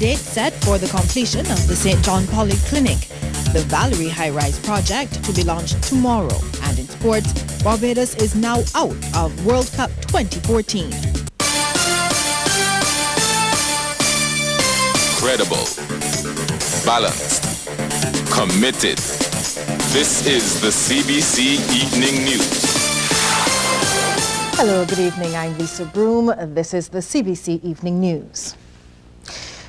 date set for the completion of the St. John Polyclinic, the Valerie high-rise project, to be launched tomorrow. And in sports, Barbados is now out of World Cup 2014. Credible, balanced, committed. This is the CBC Evening News. Hello, good evening. I'm Lisa Broom. This is the CBC Evening News.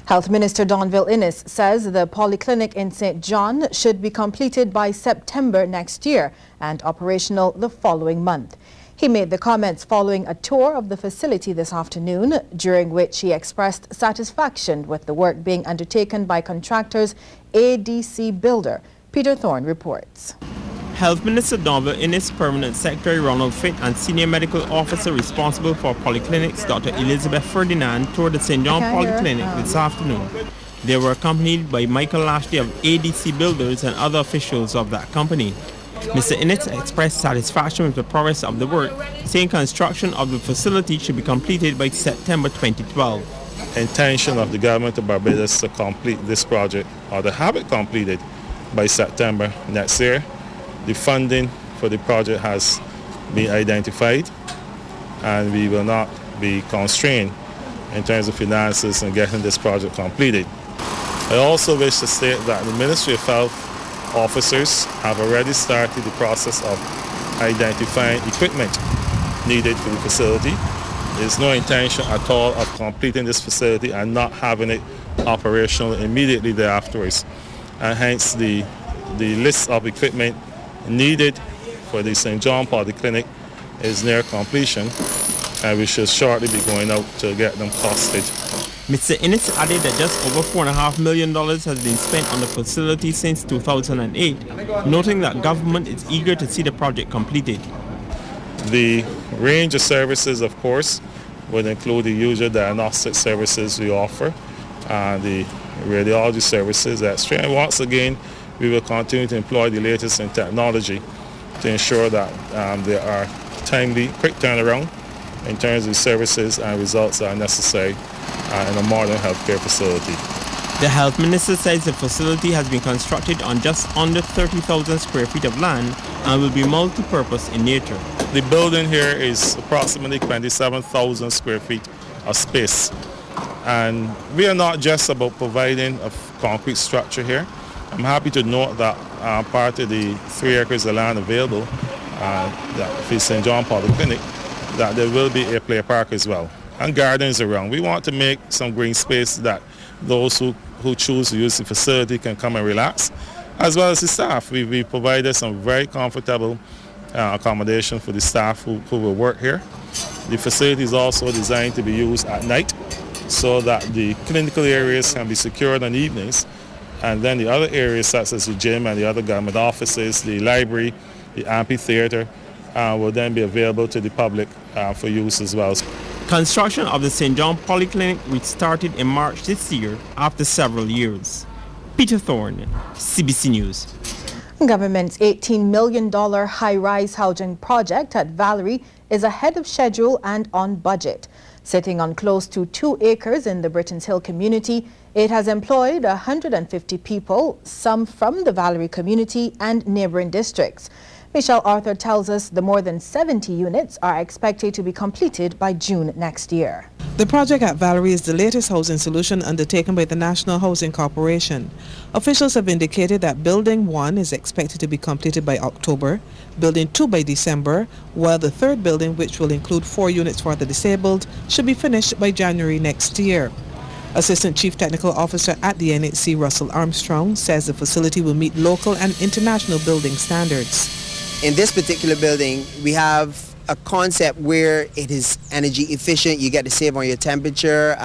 Health Minister Donville Innes says the polyclinic in St. John should be completed by September next year and operational the following month. He made the comments following a tour of the facility this afternoon, during which he expressed satisfaction with the work being undertaken by contractors ADC Builder. Peter Thorne reports. Health Minister Donville Innes, Permanent Secretary Ronald Fitt, and Senior Medical Officer responsible for polyclinics, Dr. Elizabeth Ferdinand, toured the St. John Polyclinic this afternoon. They were accompanied by Michael Lashley of ADC Builders and other officials of that company. Mr. Innes expressed satisfaction with the progress of the work, saying construction of the facility should be completed by September 2012. The intention of the government of Barbados to complete this project, or to have it completed by September next year. The funding for the project has been identified, and we will not be constrained in terms of finances and getting this project completed. I also wish to state that the Ministry of Health officers have already started the process of identifying equipment needed for the facility. There's no intention at all of completing this facility and not having it operational immediately thereafter. And hence the list of equipment needed for the St. John Polyclinic is near completion, and we should shortly be going out to get them costed. Mr. Innes added that just over $4.5 million has been spent on the facility since 2008, noting that government is eager to see the project completed. The range of services, of course, would include the usual diagnostic services we offer, the radiology services, X-ray. And once again, we will continue to employ the latest in technology to ensure that there are timely, quick turnaround in terms of services and results that are necessary in a modern healthcare facility. The Health Minister says the facility has been constructed on just under 30,000 square feet of land and will be multi-purpose in nature. The building here is approximately 27,000 square feet of space. And we are not just about providing a concrete structure here. I'm happy to note that part of the 3 acres of land available for St. John Polyclinic, that there will be a play park as well, and gardens around. We want to make some green space that those who choose to use the facility can come and relax, as well as the staff. We provided some very comfortable accommodation for the staff who will work here. The facility is also designed to be used at night so that the clinical areas can be secured on evenings. And then the other areas such as the gym and the other government offices, the library, the amphitheater, will then be available to the public for use as well. Construction of the St. John Polyclinic restarted in March this year after several years. Peter Thorne, CBC News. Government's $18 million high-rise housing project at Valerie is ahead of schedule and on budget. Sitting on close to 2 acres in the Britons Hill community, it has employed 150 people, some from the Valerie community and neighboring districts. Michelle Arthur tells us the more than 70 units are expected to be completed by June next year. The project at Valerie is the latest housing solution undertaken by the National Housing Corporation. Officials have indicated that Building 1 is expected to be completed by October, Building 2 by December, while the third building, which will include 4 units for the disabled, should be finished by January next year. Assistant Chief Technical Officer at the NHC, Russell Armstrong, says the facility will meet local and international building standards. In this particular building, we have a concept where it is energy efficient. You get to save on your temperature.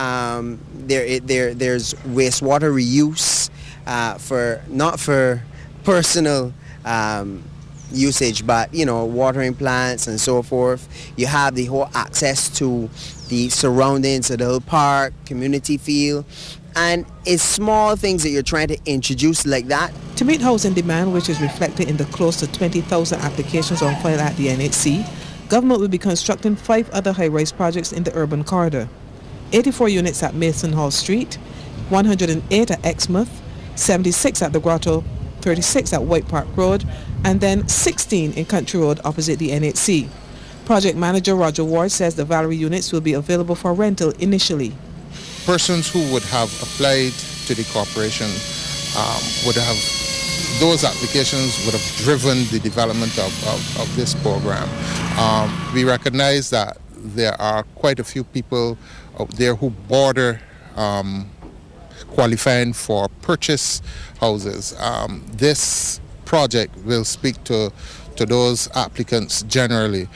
There's wastewater reuse not for personal usage, but watering plants and so forth. You have the whole access to the surroundings of the whole park, community feel. And it's small things that you're trying to introduce like that. To meet housing demand, which is reflected in the close to 20,000 applications on file at the NHC, government will be constructing 5 other high-rise projects in the urban corridor. 84 units at Mason Hall Street, 108 at Exmouth, 76 at the Grotto, 36 at White Park Road, and then 16 in Country Road opposite the NHC. Project manager Roger Ward says the Valerie units will be available for rental initially. Persons who would have applied to the corporation would have, those applications would have driven the development of this program. We recognize that there are quite a few people out there who border qualifying for purchase houses. This project will speak to those applicants generally.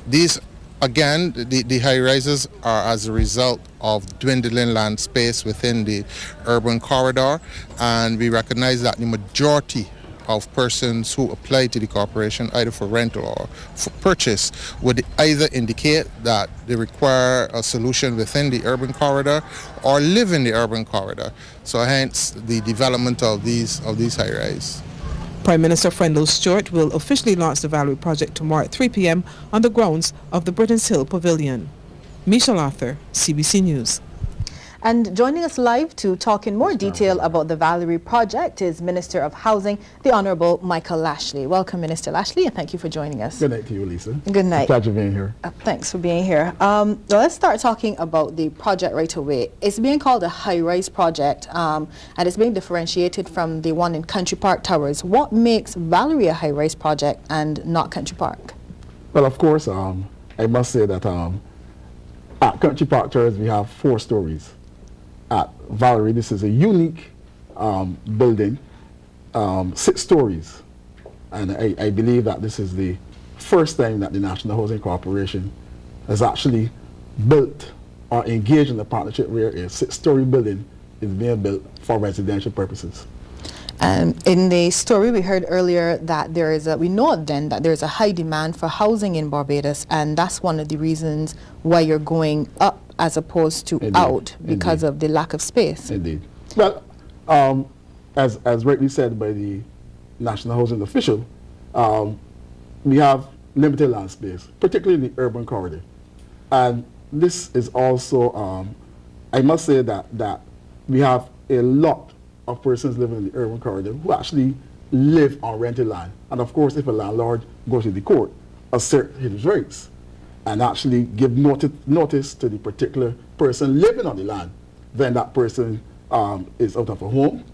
These, again, the high-rises are as a result of dwindling land space within the urban corridor, and we recognize that the majority of persons who apply to the corporation either for rental or for purchase would either indicate that they require a solution within the urban corridor or live in the urban corridor. So hence the development of these high-rise. Prime Minister Frendel Stewart will officially launch the Valerie project tomorrow at 3 p.m. on the grounds of the Britain's Hill Pavilion. Michelle Arthur, CBC News. And joining us live to talk in more detail about the Valerie project is Minister of Housing, the Honourable Michael Lashley. Welcome, Minister Lashley, and thank you for joining us. Good night to you, Lisa. Good night. It's a pleasure being here. Thanks for being here. Well, let's start talking about the project right away. It's being called a high-rise project, and it's being differentiated from the one in Country Park Towers. What makes Valerie a high-rise project and not Country Park? Well, of course, I must say that at Country Park Towers we have 4 stories. At Valerie, this is a unique building, 6 stories, and I believe that this is the first time that the National Housing Corporation has actually built or engaged in a partnership where a 6-story building is being built for residential purposes. In the story we heard earlier that we know then that there's a high demand for housing in Barbados, and that's one of the reasons why you're going up as opposed to out, because of the lack of space. Indeed. Well, as rightly said by the National Housing official, we have limited land space, particularly in the urban corridor. And this is also, I must say that we have a lot of persons living in the urban corridor who actually live on rented land. And of course, if a landlord goes to the court, assert his rights and actually give notice to the particular person living on the land, then that person is out of a home.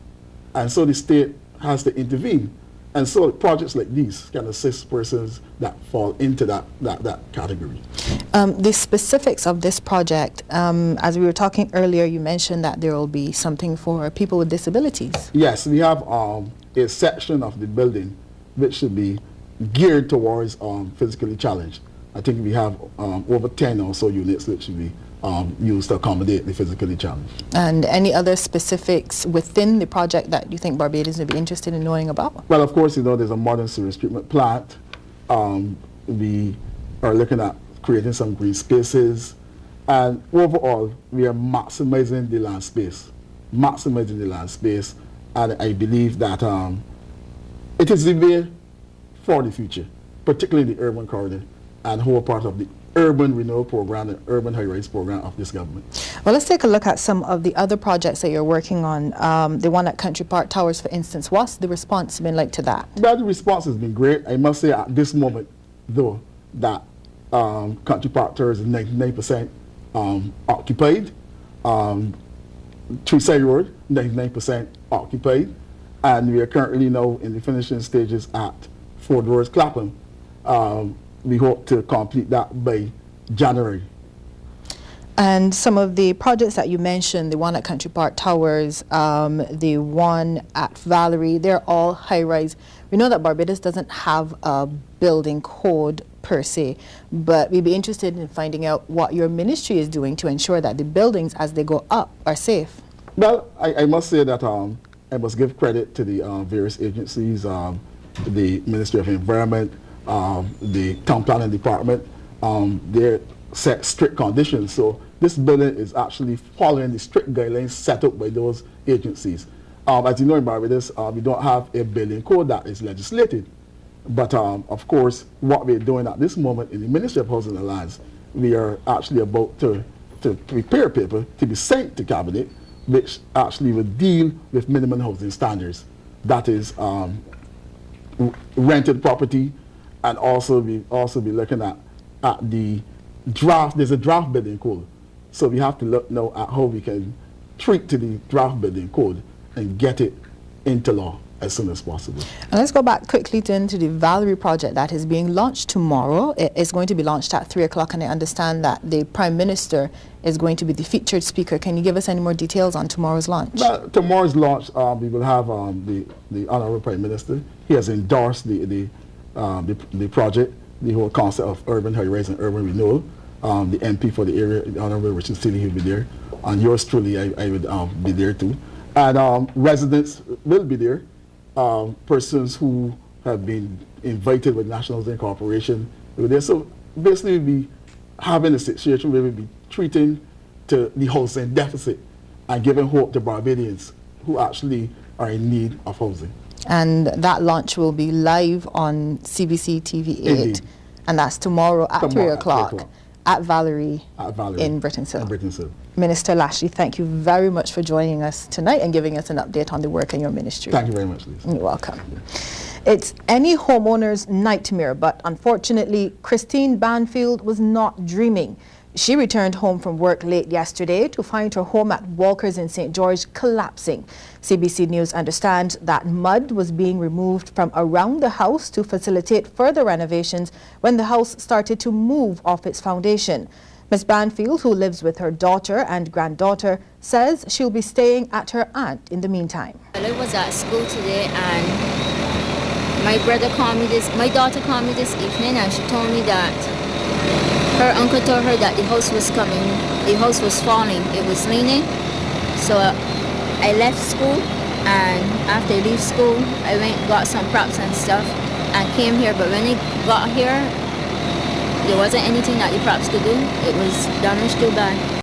And so the state has to intervene. And so projects like these can assist persons that fall into that category. The specifics of this project, as we were talking earlier, you mentioned that there will be something for people with disabilities. Yes, we have a section of the building which should be geared towards physically challenged. I think we have over 10 or so units which should be used to accommodate the physically challenged. And any other specifics within the project that you think Barbadians would be interested in knowing about? Well, of course, there's a modern sewage treatment plant. We are looking at creating some green spaces. And overall, we are maximizing the land space. And I believe that it is the way for the future, particularly in the urban corridor and whole part of the urban renewal program and urban high-rise program of this government. Well, let's take a look at some of the other projects that you're working on. The one at Country Park Towers, for instance. What's the response been like to that? Well, the response has been great. I must say at this moment, though, that Country Park Towers is 99% occupied. Treeside Road, 99% occupied. And we are currently now in the finishing stages at Ford Road, Clapham. We hope to complete that by January. And some of the projects that you mentioned, the one at Country Park Towers, the one at Valerie, they're all high-rise. We know that Barbados doesn't have a building code per se, but we'd be interested in finding out what your ministry is doing to ensure that the buildings as they go up are safe. Well, I must say that I must give credit to the various agencies, the Ministry of Environment, the Town Planning Department. They set strict conditions, so this building is actually following the strict guidelines set up by those agencies. As you know, in Barbados, we don't have a building code that is legislated. But of course, what we're doing at this moment in the Ministry of Housing and Lands, we are actually about to prepare paper to be sent to Cabinet which actually will deal with minimum housing standards. That is rented property, and also be looking at the draft. There's a draft building code, so we have to look now at how we can tweak to the draft building code and get it into law as soon as possible. And let's go back quickly into the Valerie project that is being launched tomorrow. It is going to be launched at 3 o'clock, and I understand that the Prime Minister is going to be the featured speaker. Can you give us any more details on tomorrow's launch? Tomorrow's launch, we will have the Honorable Prime Minister. He has endorsed the project, the whole concept of urban high-rise and urban renewal. The MP for the area, the Honorable Richard Steele, will be there. And yours truly, I would be there too. And residents will be there. Persons who have been invited with National Housing Corporation will be there. So basically we'll be having a situation where we'll be treating to the housing deficit and giving hope to Barbadians who actually are in need of housing. And that launch will be live on CBC TV 8. Indeed. And that's tomorrow at 3 o'clock at Valerie in Brittonsill. Minister Lashley, thank you very much for joining us tonight and giving us an update on the work in your ministry. Thank you very much, Lisa. You're welcome. It's any homeowner's nightmare, but unfortunately, Christine Banfield was not dreaming. She returned home from work late yesterday to find her home at Walker's in St. George collapsing. CBC News understands that mud was being removed from around the house to facilitate further renovations when the house started to move off its foundation. Ms. Banfield, who lives with her daughter and granddaughter, says she'll be staying at her aunt in the meantime. I was at school today, and my daughter called me this evening, and she told me that her uncle told her that the house was coming, the house was falling, it was leaning. So I left school, and after I leave school, I went and got some props and stuff and came here. But when I got here, there wasn't anything that the props could do. It was damaged too bad.